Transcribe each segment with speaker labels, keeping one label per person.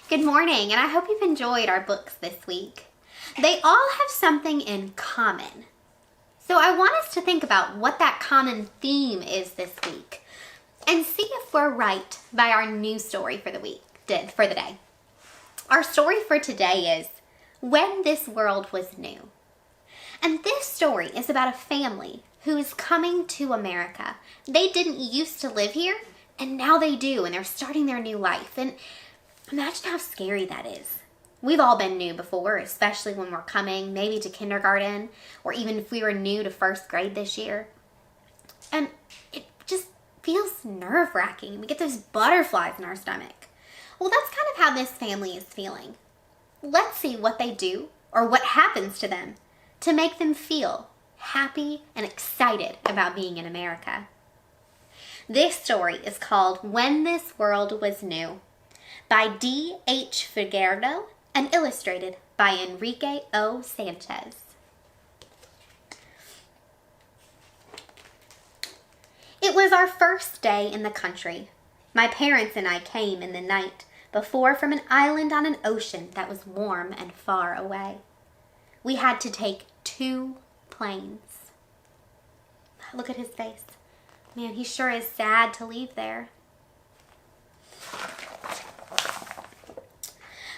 Speaker 1: Good morning, and I hope you've enjoyed our books this week. They all have something in common. So I want us to think about what that common theme is this week and see if we're right by our new story for the day. Our story for today is When This World Was New. And this story is about a family who is coming to America. They didn't used to live here, and now they do, and they're starting their new life. And imagine how scary that is. We've all been new before, especially when we're coming maybe to kindergarten, or even if we were new to first grade this year. And it just feels nerve-wracking. We get those butterflies in our stomach. Well, that's kind of how this family is feeling. Let's see what they do, or what happens to them, to make them feel happy and excited about being in America. This story is called When This World Was New, by D.H. Figueredo and illustrated by Enrique O. Sanchez. It was our first day in the country. My parents and I came in the night before from an island on an ocean that was warm and far away. We had to take 2 planes. Look at his face. Man, he sure is sad to leave there.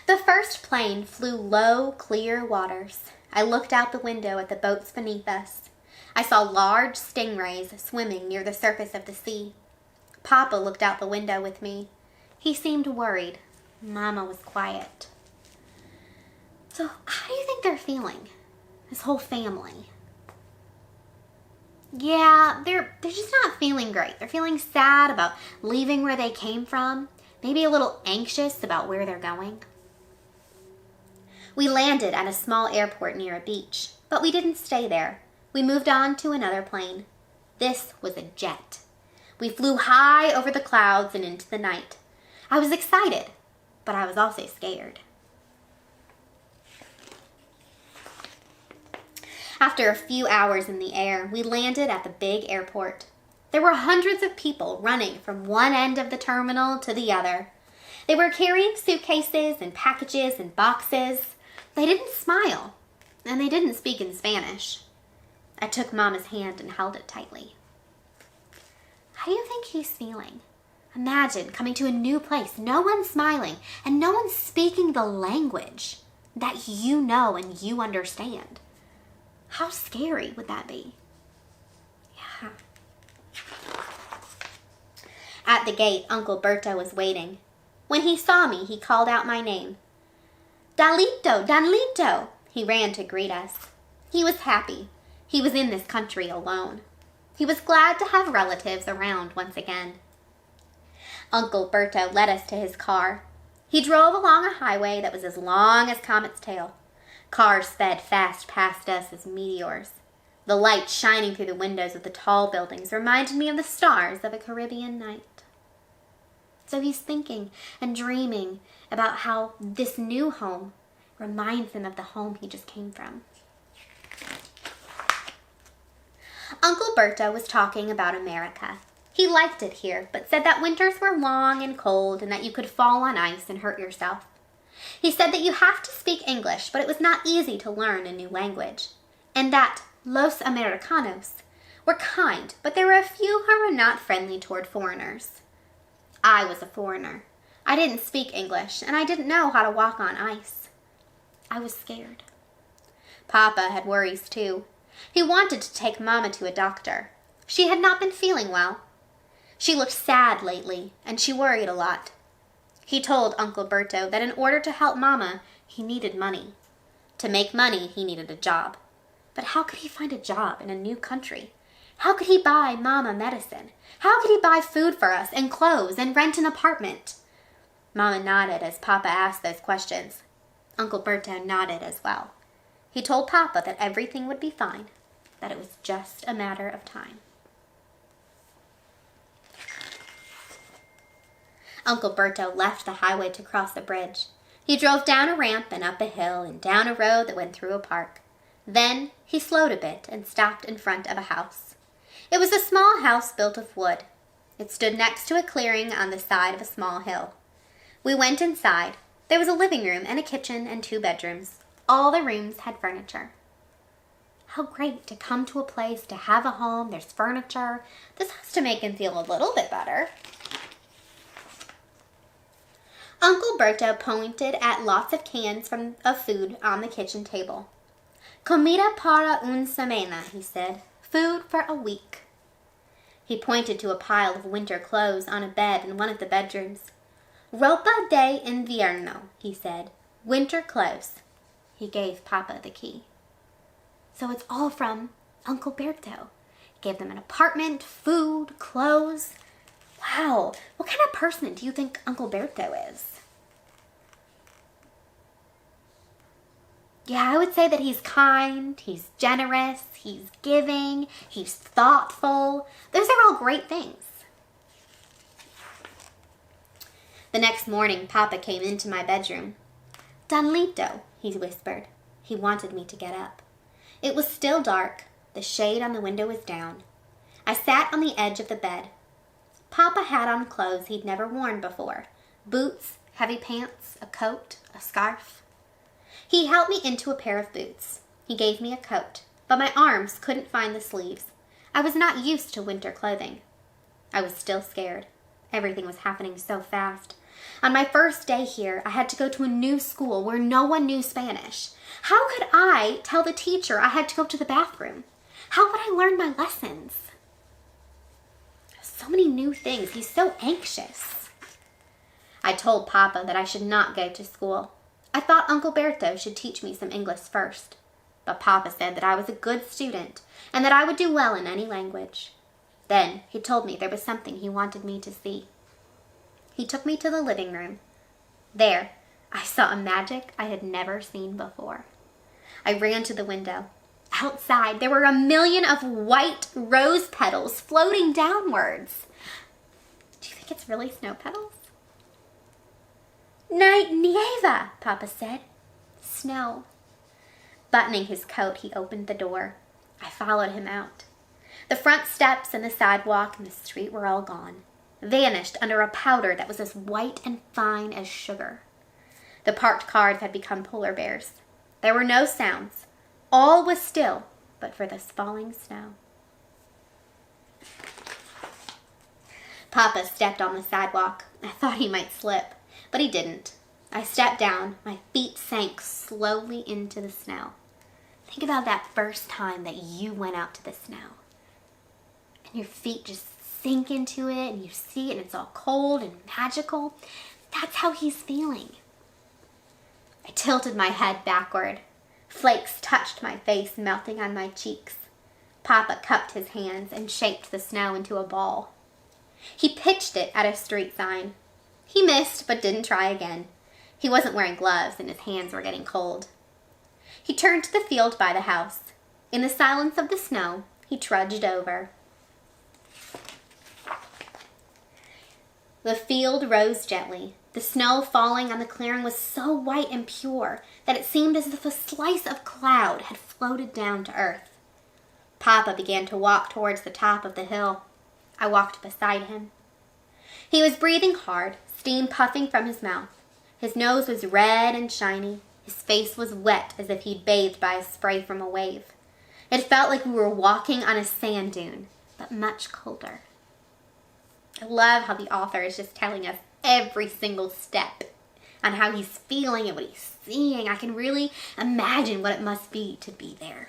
Speaker 1: The first plane flew low, clear waters. I looked out the window at the boats beneath us. I saw large stingrays swimming near the surface of the sea. Papa looked out the window with me. He seemed worried. Mama was quiet. So, how do you think they're feeling? This whole family. Yeah, they're just not feeling great. They're feeling sad about leaving where they came from. Maybe a little anxious about where they're going. We landed at a small airport near a beach, but we didn't stay there. We moved on to another plane. This was a jet. We flew high over the clouds and into the night. I was excited, but I was also scared. After a few hours in the air, we landed at the big airport. There were hundreds of people running from one end of the terminal to the other. They were carrying suitcases and packages and boxes. They didn't smile, and they didn't speak in Spanish. I took Mama's hand and held it tightly. How do you think he's feeling? Imagine coming to a new place, no one's smiling, and no one's speaking the language that you know and you understand. How scary would that be? Yeah. At the gate, Uncle Berto was waiting. When he saw me, he called out my name. Danlito, Danlito! He ran to greet us. He was happy. He was in this country alone. He was glad to have relatives around once again. Uncle Berto led us to his car. He drove along a highway that was as long as Comet's tail. Cars sped fast past us as meteors. The light shining through the windows of the tall buildings reminded me of the stars of a Caribbean night. So he's thinking and dreaming about how this new home reminds him of the home he just came from. Uncle Berto was talking about America. He liked it here, but said that winters were long and cold and that you could fall on ice and hurt yourself. He said that you have to speak English, but it was not easy to learn a new language, and that Los Americanos were kind, but there were a few who were not friendly toward foreigners. I was a foreigner. I didn't speak English, and I didn't know how to walk on ice. I was scared. Papa had worries too. He wanted to take Mama to a doctor. She had not been feeling well. She looked sad lately, and she worried a lot. He told Uncle Berto that in order to help Mama, he needed money. To make money, he needed a job. But how could he find a job in a new country? How could he buy Mama medicine? How could he buy food for us and clothes and rent an apartment? Mama nodded as Papa asked those questions. Uncle Berto nodded as well. He told Papa that everything would be fine, that it was just a matter of time. Uncle Berto left the highway to cross a bridge. He drove down a ramp and up a hill and down a road that went through a park. Then he slowed a bit and stopped in front of a house. It was a small house built of wood. It stood next to a clearing on the side of a small hill. We went inside. There was a living room and a kitchen and 2 bedrooms. All the rooms had furniture. How great to come to a place, to have a home, there's furniture. This has to make him feel a little bit better. Uncle Berto pointed at lots of cans of food on the kitchen table. Comida para una semana, he said. Food for a week. He pointed to a pile of winter clothes on a bed in one of the bedrooms. Ropa de invierno, he said. Winter clothes. He gave Papa the key. So it's all from Uncle Berto. He gave them an apartment, food, clothes. Wow, what kind of person do you think Uncle Berto is? Yeah, I would say that he's kind, he's generous, he's giving, he's thoughtful. Those are all great things. The next morning, Papa came into my bedroom. Danlito, he whispered. He wanted me to get up. It was still dark. The shade on the window was down. I sat on the edge of the bed. Papa had on clothes he'd never worn before. Boots, heavy pants, a coat, a scarf. He helped me into a pair of boots. He gave me a coat, but my arms couldn't find the sleeves. I was not used to winter clothing. I was still scared. Everything was happening so fast. On my first day here, I had to go to a new school where no one knew Spanish. How could I tell the teacher I had to go to the bathroom? How would I learn my lessons? So many new things. He's so anxious. I told Papa that I should not go to school. I thought Uncle Berto should teach me some English first. But Papa said that I was a good student and that I would do well in any language. Then he told me there was something he wanted me to see. He took me to the living room. There, I saw a magic I had never seen before. I ran to the window. Outside, there were a million of white rose petals floating downwards. Do you think it's really snow petals? Nieva, Papa said. Snow. Buttoning his coat, he opened the door. I followed him out. The front steps and the sidewalk and the street were all gone, vanished under a powder that was as white and fine as sugar. The parked cars had become polar bears. There were no sounds. All was still, but for this falling snow. Papa stepped on the sidewalk. I thought he might slip, but he didn't. I stepped down. My feet sank slowly into the snow. Think about that first time that you went out to the snow. And your feet just sink into it, and you see it, and it's all cold and magical. That's how he's feeling. I tilted my head backward. Flakes touched my face, melting on my cheeks. Papa cupped his hands and shaped the snow into a ball. He pitched it at a street sign. He missed, but didn't try again. He wasn't wearing gloves, and his hands were getting cold. He turned to the field by the house. In the silence of the snow, he trudged over. The field rose gently. The snow falling on the clearing was so white and pure that it seemed as if a slice of cloud had floated down to earth. Papa began to walk towards the top of the hill. I walked beside him. He was breathing hard, steam puffing from his mouth. His nose was red and shiny. His face was wet as if he'd bathed by a spray from a wave. It felt like we were walking on a sand dune, but much colder. I love how the author is just telling us every single step on how he's feeling and what he's seeing. I can really imagine what it must be to be there.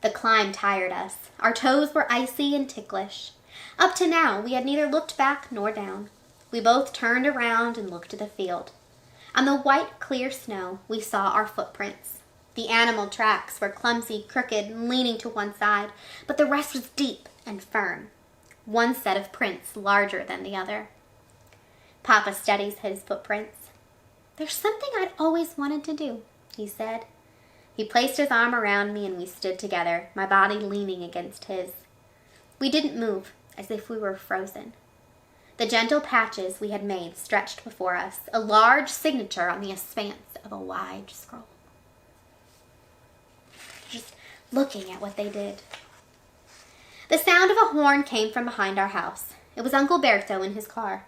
Speaker 1: The climb tired us. Our toes were icy and ticklish. Up to now, we had neither looked back nor down. We both turned around and looked at the field. On the white, clear snow, we saw our footprints. The animal tracks were clumsy, crooked, and leaning to one side, but the rest was deep and firm. One set of prints larger than the other. Papa studies his footprints. There's something I'd always wanted to do, he said. He placed his arm around me and we stood together, my body leaning against his. We didn't move, as if we were frozen. The gentle patches we had made stretched before us, a large signature on the expanse of a wide scroll. Just looking at what they did. The sound of a horn came from behind our house. It was Uncle Berto in his car.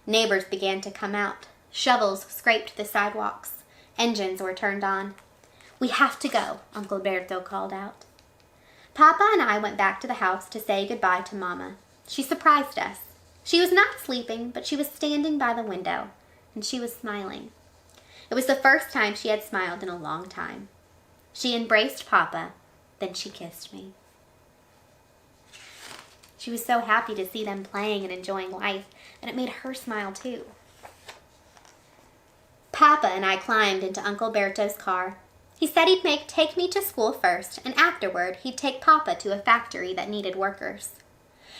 Speaker 1: Neighbors began to come out. Shovels scraped the sidewalks. Engines were turned on. "We have to go," Uncle Berto called out. Papa and I went back to the house to say goodbye to Mama. She surprised us. She was not sleeping, but she was standing by the window, and she was smiling. It was the first time she had smiled in a long time. She embraced Papa, then she kissed me. She was so happy to see them playing and enjoying life, and it made her smile too. Papa and I climbed into Uncle Berto's car. He said he'd take me to school first, and afterward he'd take Papa to a factory that needed workers.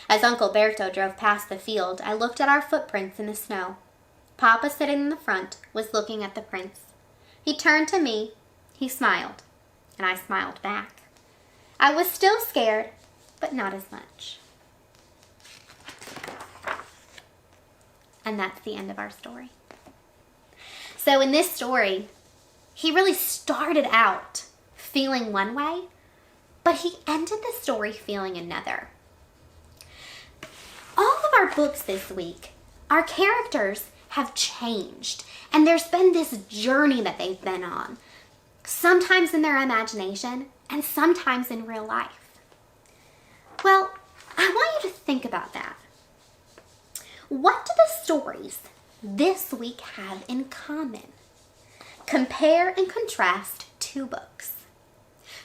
Speaker 1: As Uncle Berto drove past the field, I looked at our footprints in the snow. Papa, sitting in the front, was looking at the prints. He turned to me, he smiled, and I smiled back. I was still scared, but not as much. And that's the end of our story. So in this story, he really started out feeling one way, but he ended the story feeling another. All of our books this week, our characters have changed, and there's been this journey that they've been on, sometimes in their imagination and sometimes in real life. Well, I want you to think about that. What do the stories this week have in common? Compare and contrast two books.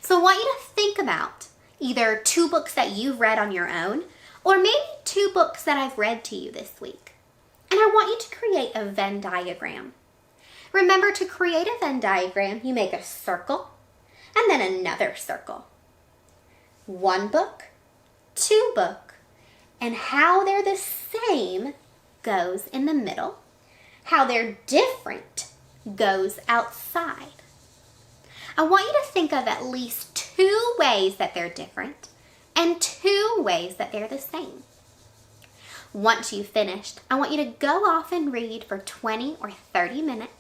Speaker 1: So I want you to think about either two books that you've read on your own, or maybe two books that I've read to you this week. And I want you to create a Venn diagram. Remember, to create a Venn diagram, you make a circle and then another circle. One book, two book, and how they're the same goes in the middle. How they're different goes outside. I want you to think of at least two ways that they're different and two ways that they're the same. Once you've finished, I want you to go off and read for 20 or 30 minutes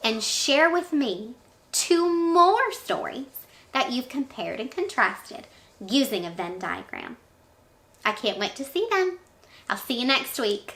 Speaker 1: and share with me two more stories that you've compared and contrasted using a Venn diagram. I can't wait to see them. I'll see you next week.